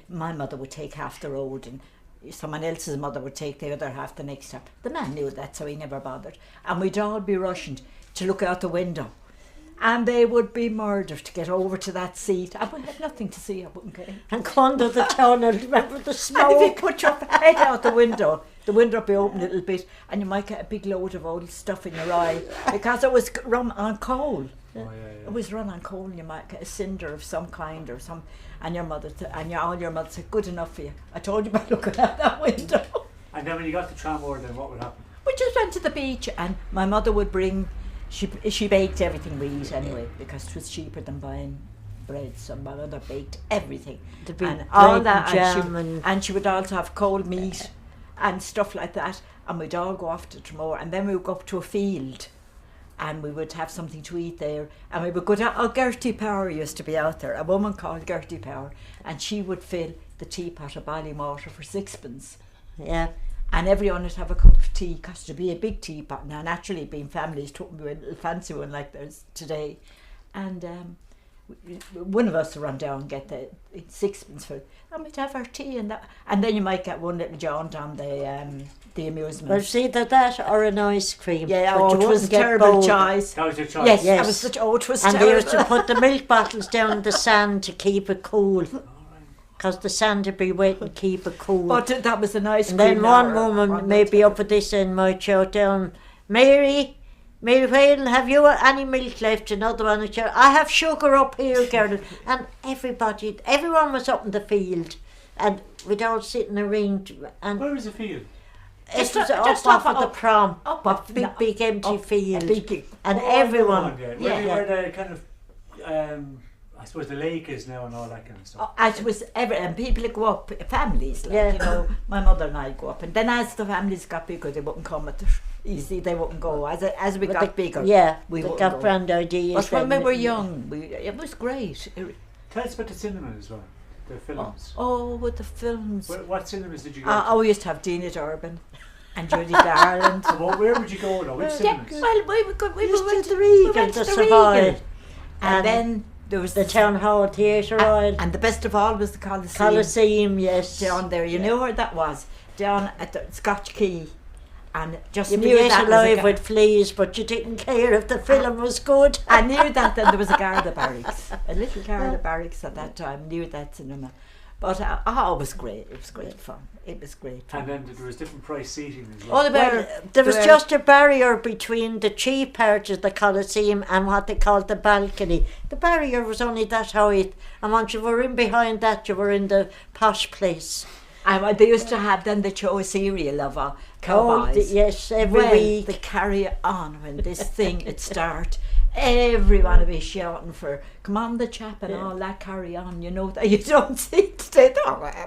my mother would take half the road and someone else's mother would take the other half the next stop. The man knew that, so he never bothered. And we'd all be rushing to look out the window. And they would be murdered to get over to that seat. I would have nothing to see, I wouldn't care. And go under the tunnel, remember the And if you smoke? put your head out the window would be open a little bit and you might get a big load of old stuff in your eye because it was run on coal. Oh, It was run on coal and you might get a cinder of some kind or some, and your mother all your mother said, good enough for you. I told you by looking out that window. And then when you got to Tramore, then what would happen? We just went to the beach and my mother would bring, she baked everything we eat anyway because it was cheaper than buying bread, so my mother baked everything. The big And all bread that, and jam and she would also have cold meat and stuff like that, and we'd all go off to Tramore and then we would go up to a field and we would have something to eat there and we would go down. Gertie Power used to be out there, a woman called Gertie Power, and she would fill the teapot of boiling water for 6pence. Yeah. And everyone would have a cup of tea, because to be a big teapot, now naturally being families took me a little fancy one like there's today, and one of us would run down and get the sixpence for it, and we'd have our tea and that, and then you might get one little jaunt on the amusement. Well, it's either that or an ice cream. Yeah, but you it was wouldn't get terrible both. choice. That was your choice. Yes, Yes. that was such. Oh, it was And they terrible. used to put the milk bottles down in the sand to keep it cool, because the sand would be wet and keep it cool. But that was an ice and cream. then one now, woman, or maybe up at this end, might shout down, Mary Whalen, have you any milk left? Another one would shout, I have sugar up here, girl. And everyone was up in the field, and we'd all sit in a ring. And Where was the field? it Just was just up off off- of the prom, up a off- big empty up- field. big- and Oh, everyone, yeah. Yeah. Where the kind of, I suppose the lake is now and all that kind of stuff. As it was and people would go up, families, like, Yeah. you know, my mother and I go up, and then as the families got bigger, they wouldn't come at it. You see, they wouldn't go. As we But got bigger, yeah, we they wouldn't got go. grand ideas. But when we then. were young, it was great. Tell us about the cinema as well, the films. Oh, with the films. What cinemas did you go to? I used to have Dina Durbin and Judy Garland. Where would you go though? Which Yeah, cinemas? well, we went Used to the we Regal, went the to the Savoy, Regal. And then there was the Town Hall Theatre Royal, and the best of all was the Coliseum. Coliseum, yes. Down there, you know where that was? Down at the Scotch Quay, and just You'd be near yet that was alive a with fleas, but you didn't care if the film was good. and near that then there was a Garda barracks, a little Garda barracks at that time, near that cinema. But it was great. It was great fun. It was great fun. And then there was different price seating as All well. about There was just a barrier between the cheap part of the Coliseum and what they called the balcony. The barrier was only that height, and once you were in behind that, you were in the posh place. and they used to have then the show a serial of cowboys. Yes, every Well, week. they carry on when this thing would start. Everyone would be shouting for come on the chap and all that carry on, you know that you don't see today.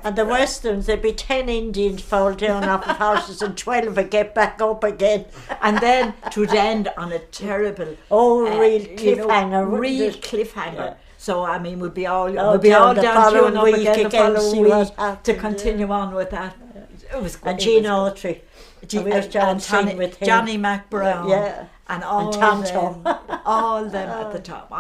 And the westerns, there'd be 10 Indians fall down off of horses and 12 would get back up again. And then to end on a terrible Real you know, cliffhanger. wouldn't real it? cliffhanger. Yeah. So I mean we'd be all Oh, we'd be down all the down following queuing up week again the again, see following what week happened, to continue on with that. It was And it Gene was- Autry. And we used to all sing with him. Johnny McBrown. Yeah. And all Tonto. them at the top.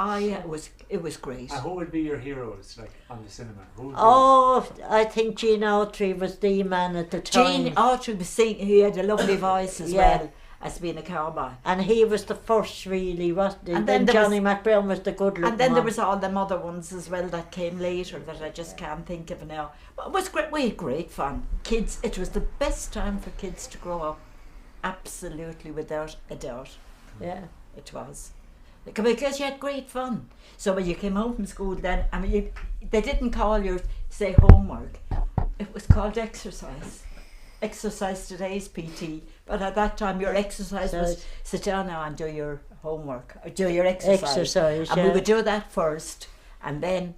It was great. And who would be your heroes, like on the cinema? Who would be Oh, I think Gene Autry was the man at the time. Gene Autry was singing. He had a lovely voice as Yeah. well as being a cowboy. And he was the first, really, wasn't he? And And then then there Johnny McBrown was the good looking And then there one. was all them other ones as well that came later that I just can't think of now. But it was great. We had great fun. Kids, it was the best time for kids to grow up. Absolutely, without a doubt. Yeah. It was. Because you had great fun. So when you came home from school then, I mean, they didn't call your, say, homework. It was called exercise. Exercise today's PT. But at that time your exercise was sit down now and do your homework. Or do your exercise. And we would do that first. And then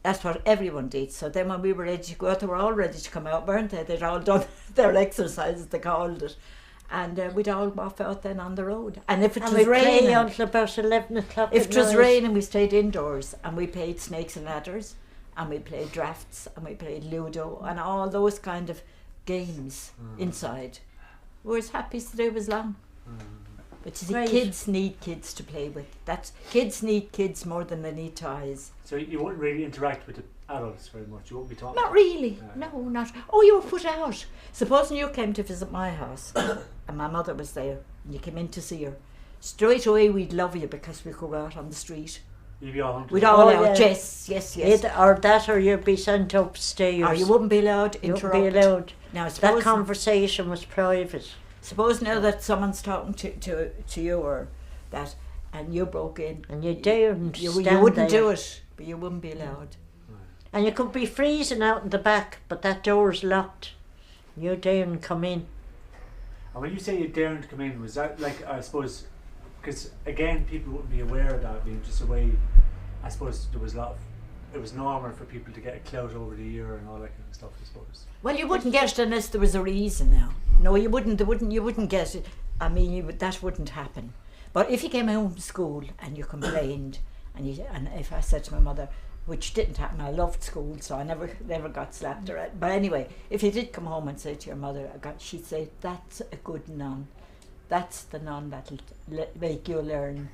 that's what everyone did. So then when we were ready to go out, they were all ready to come out, weren't they? They'd all done their exercises, they called it. And we'd all walk out then on the road. And if it And was we played raining, until about 11 o'clock if at it was night. raining, we stayed indoors and we played snakes and ladders and we played drafts and we played Ludo and all those kind of games inside. We were as happy as the day was long. But you see, Right. kids need kids to play with. Kids need kids more than they need toys. So you wouldn't really interact with the adults very much. You wouldn't be talking. Not really. No, not. Oh, you were put out. Supposing you came to visit my house and my mother was there and you came in to see her, straight away we'd love you because we'd go out on the street. You'd be all hungry. We'd all Oh, out, yeah. yes. Or you'd be sent upstairs. Or you wouldn't be allowed to You interrupt. wouldn't be allowed. Now, That suppose, conversation was private. suppose now that someone's talking to you or that, and you broke in, And you daren't you stand wouldn't there. do it, but you wouldn't be allowed. And you could be freezing out in the back, but that door's locked. You daren't come in. And when you say you daren't to come in, was that like, I suppose, because again, people wouldn't be aware of that being just a way, I suppose there was a lot of, it was normal for people to get a clout over the year and all that kind of stuff, I suppose. Well, you wouldn't get it unless there was a reason now. No, you wouldn't get it. I mean, that wouldn't happen. But if you came home from school and you complained, and if I said to my mother, which didn't happen, I loved school, so I never got slapped or anything. But anyway, if you did come home and say to your mother, she'd say, that's a good nun. That's the nun that'll make you learn.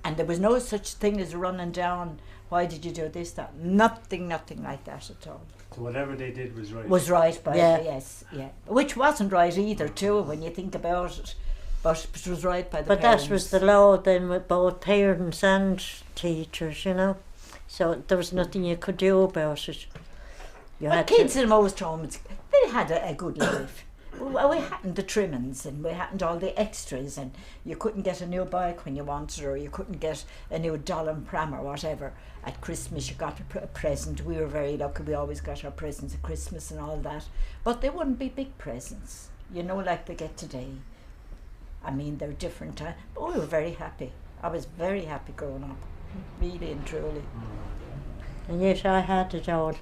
And there was no such thing as running down, why did you do this, that? Nothing like that at all. So whatever they did was right. Was right by Yeah. yes, yeah. Which wasn't right either too when you think about it. But it was right by the But parents. that was the law then with both parents and teachers, you know. So there was nothing you could do about it. You Well, had kids to, in most homes, they had a good life. Well, we hadn't the trimmings and we hadn't all the extras, and you couldn't get a new bike when you wanted, or you couldn't get a new doll and pram or whatever. At Christmas you got a present. We were very lucky, we always got our presents at Christmas and all that. But they wouldn't be big presents, you know, like they get today. I mean, they're different times, but we were very happy. I was very happy growing up, really and truly. and yet I had it all.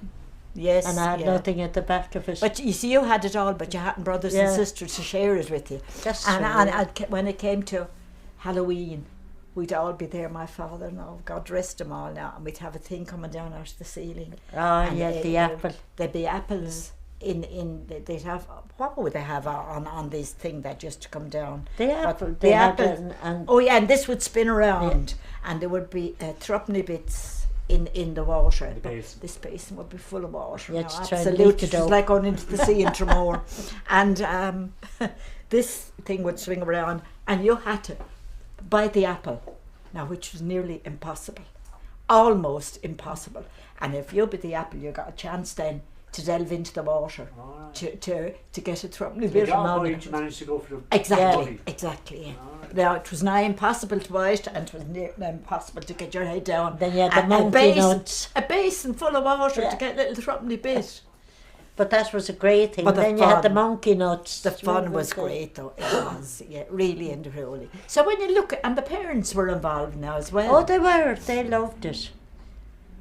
Yes, And I had yeah. nothing at the back of it. But you see, you had it all, but you hadn't brothers and Yeah. sisters to share it with you. That's And, true, and, yeah. and when it came to Halloween, we'd all be there, my father and all, God rest them all now, and we'd have a thing coming down out of the ceiling. Oh, And yeah, the apple. There'd be apples they'd have, what would they have on this thing that used to come down? The But apple. the They had apple- it and Oh yeah, and this would spin around, and there would be threepenny bits in the water. The But basin. this basin would be full of water. Yeah, now, to try and absolutely, leak it it was out. like going into the sea in Tremor. And this thing would swing around, and you had to bite the apple, now which was nearly impossible, almost impossible. And if you bit the apple, you got a chance then to delve into the water Alright. to get a threepenny So bit. you no, each managed to go for the Exactly, body. exactly. Yeah. Alright. Now it was nigh impossible to bite, and it was near impossible to get your head down. then you had the And monkey nuts. a basin full of water Yeah. to get a little threepenny bit. But that was a great thing. But the Then you had the fun- monkey nuts. The fun was great though, it was, yeah, really and truly. So when you look at, and the parents were involved now as well. Oh, they were. They loved it.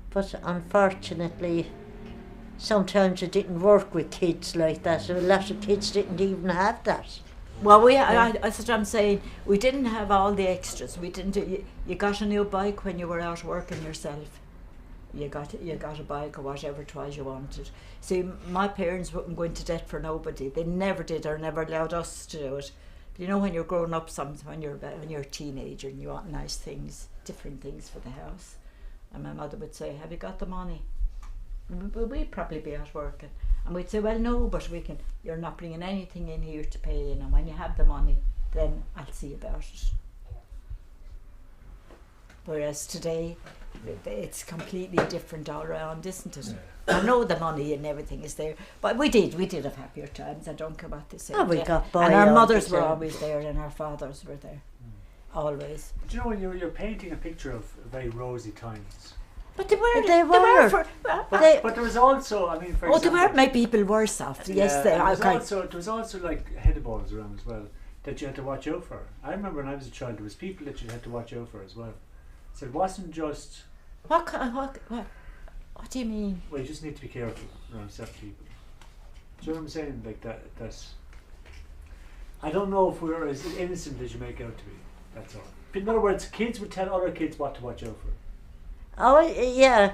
But unfortunately, sometimes it didn't work with kids like that. A lot of kids didn't even have that. Well, that's what I'm saying. We didn't have all the extras. We didn't. You got a new bike when you were out working yourself. You got a bike or whatever it was you wanted. See, my parents wouldn't go into debt for nobody. They never did, or never allowed us to do it. But you know, when you're growing up, when you're a teenager and you want nice things, different things for the house, and my mother would say, "Have you got the money?" We'd probably be out working, and we'd say, "Well, no, but we can. You're not bringing anything in here to pay in, and when you have the money, then I'll see about it." Whereas today, it's completely different all around, isn't it? I know the money and everything is there, but we did have happier times. I don't care what they say. Oh, we got by and our all mothers the were time. always there, and our fathers were there, always. Do you know when you're painting a picture of very rosy times? But they were. They were. For, But there was also, I mean, for oh, they example, were made people worse off. Yes, they. there was Okay. also like headaballs around as well that you had to watch out for. I remember when I was a child, there was people that you had to watch out for as well. So it wasn't just, What do you mean? well, you just need to be careful around certain people. Do you know what I'm saying? Like that's. I don't know if we're as innocent as you make out to be. That's all. In other words, kids would tell other kids what to watch out for. Oh, yeah.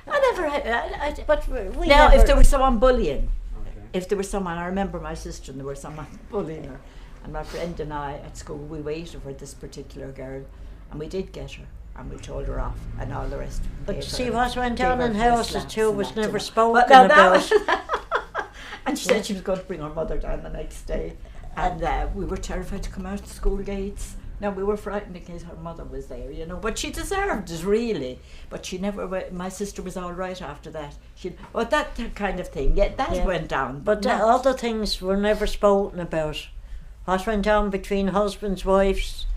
I never had. But we Now, never, if there was someone bullying, Okay. if there was someone, I remember my sister and there was someone bullying her, and my friend and I at school, we waited for this particular girl, and we did get her, and we told her off, and all the rest. But gave see, her- what went gave on her in a few houses slaps too and was that, you never know. spoken But now about. and she said she was going to bring her mother down the next day, and we were terrified to come out the school gates. Now, we were frightened in case her mother was there, you know, but she deserved it, really. But she never, my sister was all right after that. That kind of thing, that Yeah. went down. But not- other things were never spoken about. What went on between husbands, wives,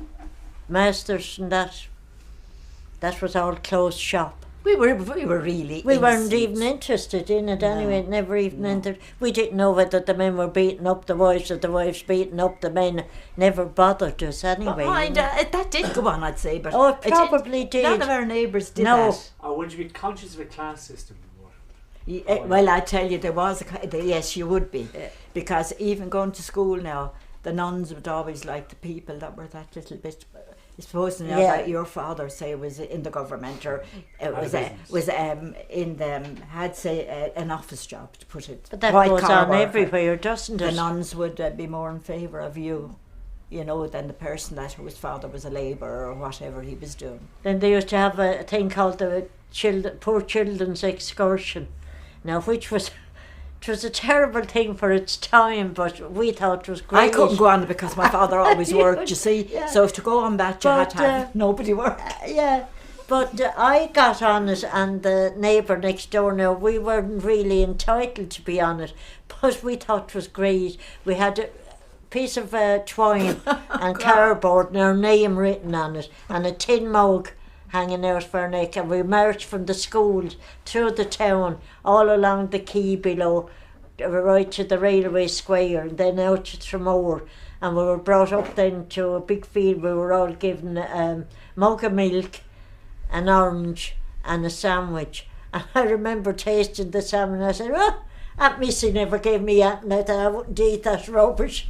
masters, and that was all closed shop. we were really We weren't innocent. even interested in it anyway. It never even No. entered. We didn't know whether the men were beating up the wives or the wives beating up the men. Never bothered us But anyway. mind, that did go on, I'd say. But Oh, it probably did. None of our neighbours did No. that. Or would you be conscious of a class system? Well, I tell you, there was yes, you would be, because even going to school now, the nuns would always like the people that were that little bit. I suppose now Yeah. that your father say was in the government or it Out of business. was in the had say an office job, to put it. But that white goes collar on worker. everywhere, doesn't The it? nuns would be more in favour of you you know, than the person that whose father was a labourer or whatever he was doing. Then they used to have a thing called the poor children's excursion. Now, which was, it was a terrible thing for its time, but we thought it was great. I couldn't go on it because my father always worked, you see. Yeah. So to go on that, you had to have nobody work. Yeah, but I got on it, and the neighbour next door, now, we weren't really entitled to be on it, but we thought it was great. We had a piece of twine and cardboard and our name written on it, and a tin mug hanging out for our neck, and we marched from the schools through the town, all along the quay below, right to the railway square, and then out to Tramore, and we were brought up then to a big field. We were all given a mug of milk, an orange and a sandwich, and I remember tasting the salmon. I said, "Oh, Aunt Missy never gave me anything like that. I wouldn't eat that rubbish."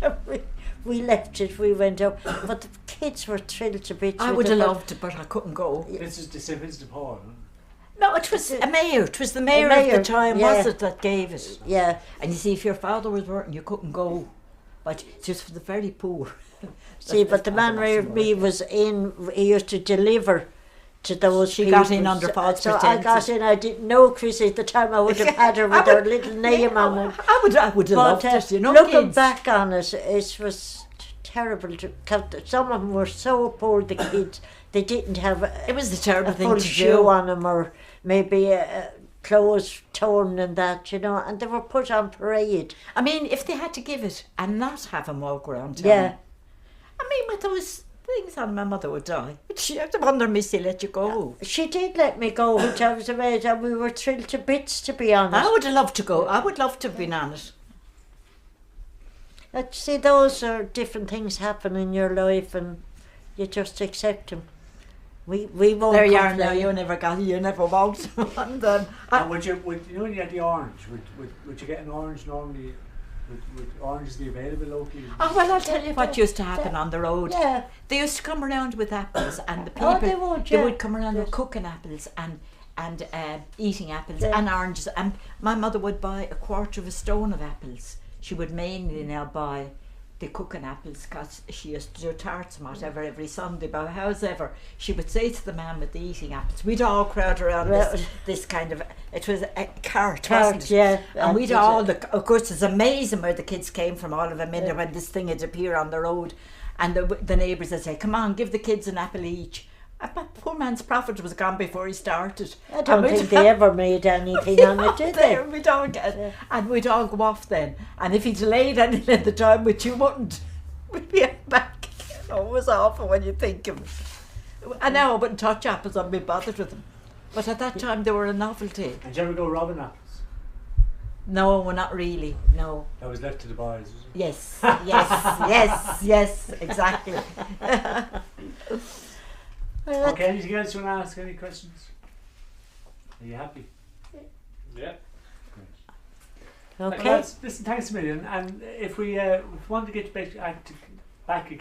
We left it, we went up, but the kids were thrilled to bits. I would have loved it, but I couldn't go. This is St. Paul. Huh? No, it was a mayor. It was the mayor at the time, was it, that gave it? Yeah. And you see, if your father was working, you couldn't go. But just for the very poor. See, but the man reared me was in, he used to deliver to those She people. got in under false So pretences. I got in, I didn't know Chrissie at the time. I would have had her with her little name on it. I would have But loved it, you know, looking kids. back on it, it was terrible. Some of them were so poor, the kids, they didn't have It was the terrible a thing full to shoe do. on them, or maybe clothes torn and that, you know, and they were put on parade. I mean, if they had to give it and not have him walk around town. Yeah. I mean, with those things on, my mother would die. She had to wonder Missy let you go. She did let me go, which I was amazed, and we were thrilled to bits, to be honest. I would have loved to go. I would love to have been on it. See, those are different things happen in your life, and you just accept them. We won't. There you are complain. now. You never walked. And then And would you know when you had the orange? Would you get an orange normally? Would oranges be available locally? oh well, I'll tell you what used to happen on the road. Yeah. They used to come around with apples, and the people Oh, they would come around with Yes. cooking apples and eating apples Yeah. and oranges. And my mother would buy a quarter of a stone of apples. She would mainly now buy the cooking apples because she used to do tarts and whatever every Sunday. But however, she would say to the man with the eating apples, we'd all crowd around this kind of, it was a cart, wasn't it? Yeah. And we'd all, of course, it's amazing where the kids came from, all of them in there when this thing would appear on the road. And the neighbours would say, come on, give the kids an apple each. But poor man's profit was gone before he started. I don't think they ever made anything on it, did they? We'd all get, and we'd all go off then. And if he delayed anything at the time, which you wouldn't, we'd be back. Oh, it was awful when you think of it. And now I wouldn't touch apples, I'd be bothered with them. But at that time they were a novelty. And did you ever go robbing apples? No, not really, no. That was left to the boys. Was it? Yes, yes, exactly. Okay, anything else you want to ask? Any questions? Are you happy? Yeah. Okay. Well, listen, thanks a million. And if we want to get back again.